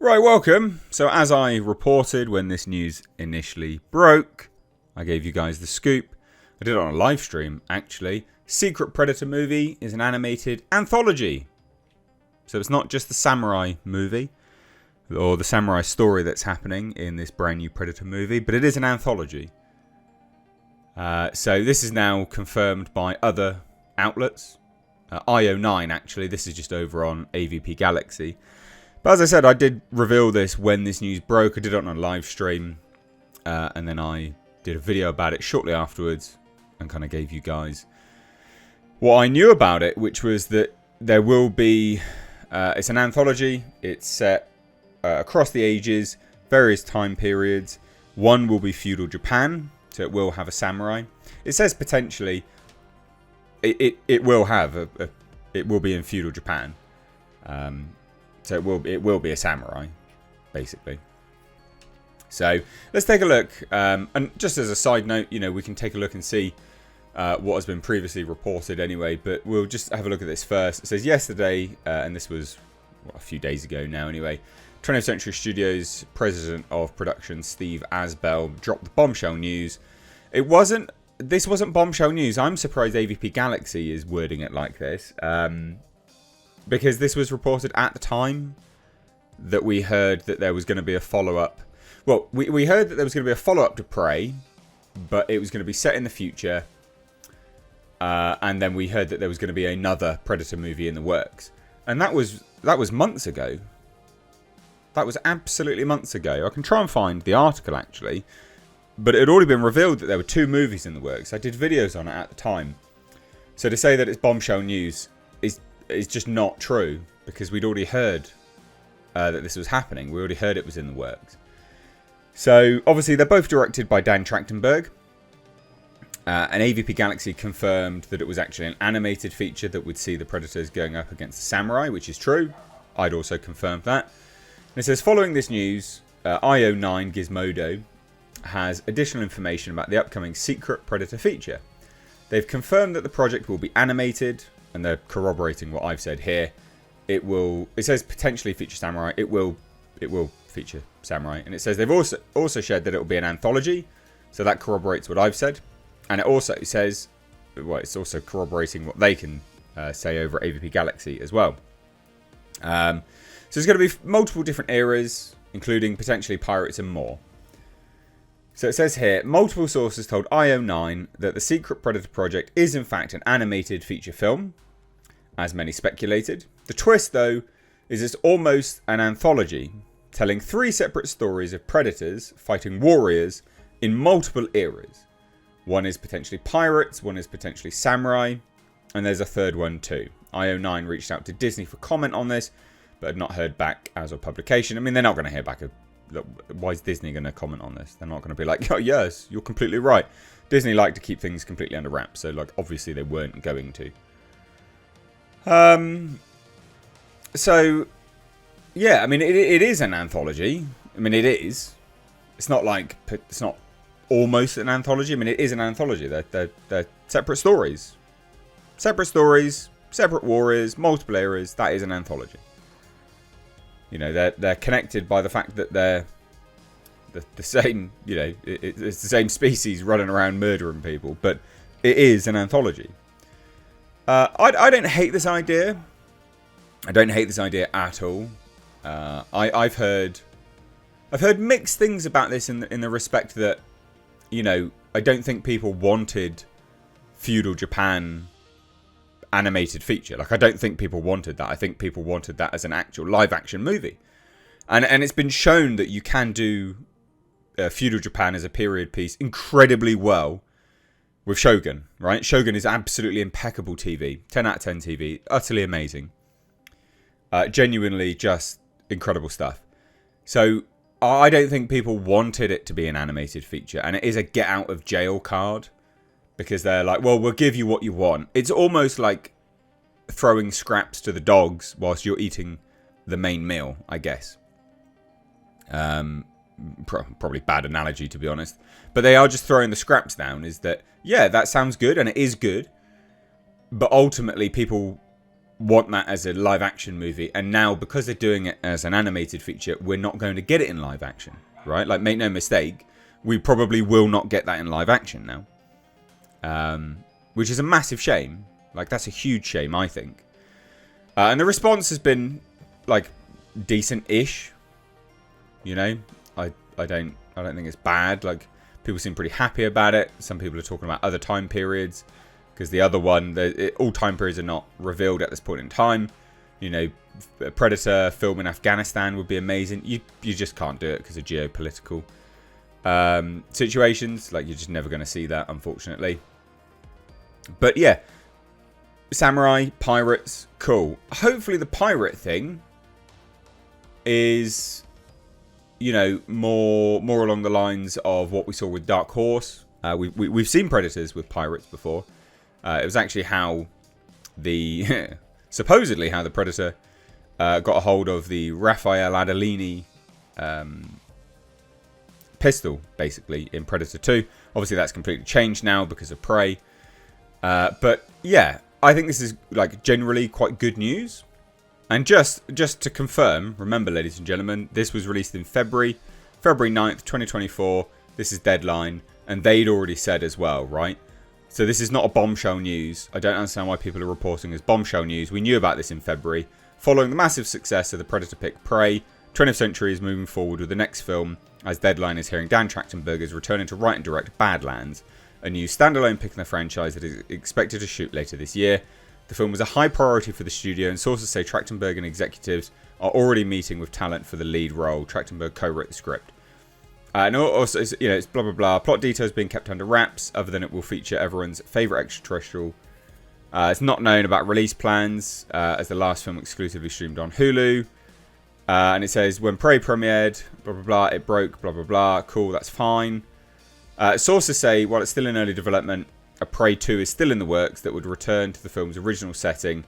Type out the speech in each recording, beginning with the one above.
Right, welcome. So as I reported when this news initially broke, I gave you guys the scoop. I did it on a live stream, actually. Secret Predator movie is an animated anthology. So it's not just the samurai movie or the samurai story that's happening in this brand new Predator movie, but it is an anthology. So this is now confirmed by other outlets. IO9, actually. This is just over on AVP Galaxy. But as I said, I did reveal this when this news broke. I did it on a live stream. And then I did a video about it shortly afterwards. And kind of gave you guys what I knew about it. Which was that there will be... it's an anthology. It's set across the ages. Various time periods. One will be feudal Japan. So it will have a samurai. It says potentially... It will have... it will be in feudal Japan. So it will be a samurai, basically. So let's take a look. And just as a side note, we can take a look and see what has been previously reported anyway. But we'll just have a look at this first. It says yesterday, and this was a few days ago now anyway, 20th Century Studios President of Production Steve Asbell dropped the bombshell news. This wasn't bombshell news. I'm surprised AVP Galaxy is wording it like this. Because this was reported at the time that we heard that there was going to be a follow-up. Well, we heard that there was going to be a follow-up to Prey, but it was going to be set in the future. And then we heard that there was going to be another Predator movie in the works. And that was months ago. That was absolutely months ago. I can try and find the article, actually. But it had already been revealed that there were 2 movies in the works. I did videos on it at the time. So to say that it's bombshell news is just not true, because we'd already heard that this was happening. We already heard it was in the works. So obviously they're both directed by Dan Trachtenberg. And AVP Galaxy confirmed that it was actually an animated feature that would see the Predators going up against the Samurai, which is true. I'd also confirmed that. And it says, following this news, IO9 Gizmodo has additional information about the upcoming Secret Predator feature. They've confirmed that the project will be animated, and they're corroborating what I've said here. It says potentially feature samurai. It will feature samurai. And it says they've also shared that it will be an anthology. So that corroborates what I've said. And it also says, well, it's also corroborating what they can say over at AVP Galaxy as well. So there's going to be multiple different eras, including potentially pirates and more. So it says here, multiple sources told IO9 that the Secret Predator project is in fact an animated feature film, as many speculated. The twist, though, is it's almost an anthology, telling 3 separate stories of predators fighting warriors in multiple eras. One is potentially pirates, one is potentially samurai, and there's a third one too. IO9 reached out to Disney for comment on this, but had not heard back as of publication. I mean, they're not going to hear back. Why is Disney going to comment on this? They're not going to be like, oh, yes, you're completely right. Disney like to keep things completely under wraps, so obviously they weren't going to. So, yeah, I mean, it is an anthology. I mean, it is. It's not almost an anthology. I mean, it is an anthology. They're separate stories. Separate stories, separate warriors, multiple eras. That is an anthology. They're connected by the fact that they're the same, it's the same species running around murdering people. But it is an anthology. I don't hate this idea. I don't hate this idea at all. I've heard mixed things about this in the respect that, I don't think people wanted feudal Japan animated feature. I don't think people wanted that. I think people wanted that as an actual live action movie. And it's been shown that you can do feudal Japan as a period piece incredibly well with Shogun, right? Shogun is absolutely impeccable TV. 10 out of 10 TV. Utterly amazing. Genuinely just incredible stuff. So I don't think people wanted it to be an animated feature. And it is a get out of jail card. Because they're like, well, we'll give you what you want. It's almost like throwing scraps to the dogs whilst you're eating the main meal, I guess. Probably bad analogy, to be honest. But they are just throwing the scraps down. Is that, yeah, that sounds good, and it is good. But ultimately, people want that as a live action movie, and now because they're doing it as an animated feature, we're not going to get it in live action, right? Like, make no mistake, we probably will not get that in live action now, which is a massive shame. Like, that's a huge shame, I think. And the response has been like decent-ish. You know, I don't think it's bad. Like, people seem pretty happy about it. Some people are talking about other time periods, because the other one, all time periods are not revealed at this point in time. You know, a Predator film in Afghanistan would be amazing. You just can't do it because of geopolitical situations. Like, you're just never going to see that, unfortunately. But yeah, samurai, pirates, cool. Hopefully the pirate thing is, you know, more along the lines of what we saw with Dark Horse. We've seen Predators with pirates before. It was actually how the supposedly how the Predator got a hold of the Raphael Adolini pistol, basically, in Predator 2. Obviously, that's completely changed now because of Prey. But yeah, I think this is, like, generally quite good news. And just to confirm, remember, ladies and gentlemen, this was released in February 9th, 2024. This is Deadline, and they'd already said as well, right? So this is not a bombshell news. I don't understand why people are reporting as bombshell news. We knew about this in February. Following the massive success of the Predator pick Prey, 20th Century is moving forward with the next film, as Deadline is hearing Dan Trachtenberg is returning to write and direct Badlands, a new standalone pick in the franchise that is expected to shoot later this year. The film was a high priority for the studio, and sources say Trachtenberg and executives are already meeting with talent for the lead role. Trachtenberg co-wrote the script. And also, you know, it's blah blah blah. Plot details being kept under wraps, other than it will feature everyone's favourite extraterrestrial. It's not known about release plans, as the last film exclusively streamed on Hulu. And it says, when Prey premiered, blah blah blah, it broke, blah blah blah. Cool, that's fine. Sources say, while it's still in early development, a Prey 2 is still in the works that would return to the film's original setting,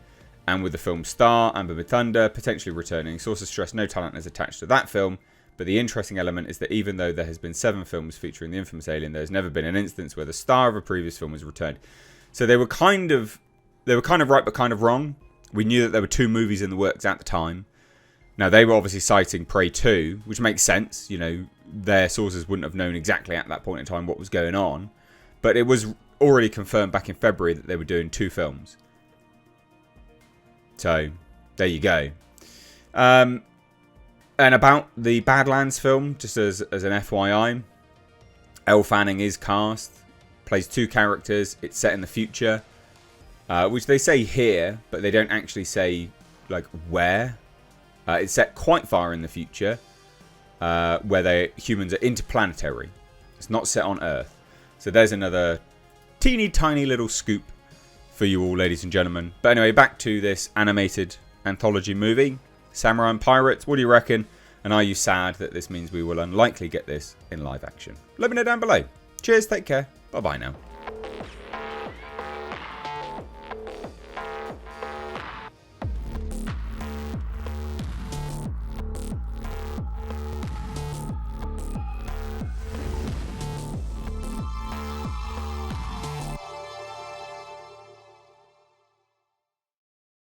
and with the film's star, Amber Thunder, potentially returning. Sources stress no talent is attached to that film, but the interesting element is that even though there has been 7 films featuring the infamous alien, there has never been an instance where the star of a previous film has returned. So they were kind of right but kind of wrong. We knew that there were 2 movies in the works at the time. Now, they were obviously citing Prey 2, which makes sense. You know, their sources wouldn't have known exactly at that point in time what was going on. But it was already confirmed back in February that they were doing 2 films. So, there you go. And about the Badlands film, just as an FYI, Elle Fanning is cast, plays 2 characters. It's set in the future, which they say here, but they don't actually say, like, where. It's set quite far in the future, where humans are interplanetary. It's not set on Earth. So there's another teeny tiny little scoop for you all, ladies and gentlemen. But anyway, back to this animated anthology movie, Samurai and Pirates. What do you reckon? And are you sad that this means we will unlikely get this in live action? Let me know down below. Cheers, take care. Bye-bye now.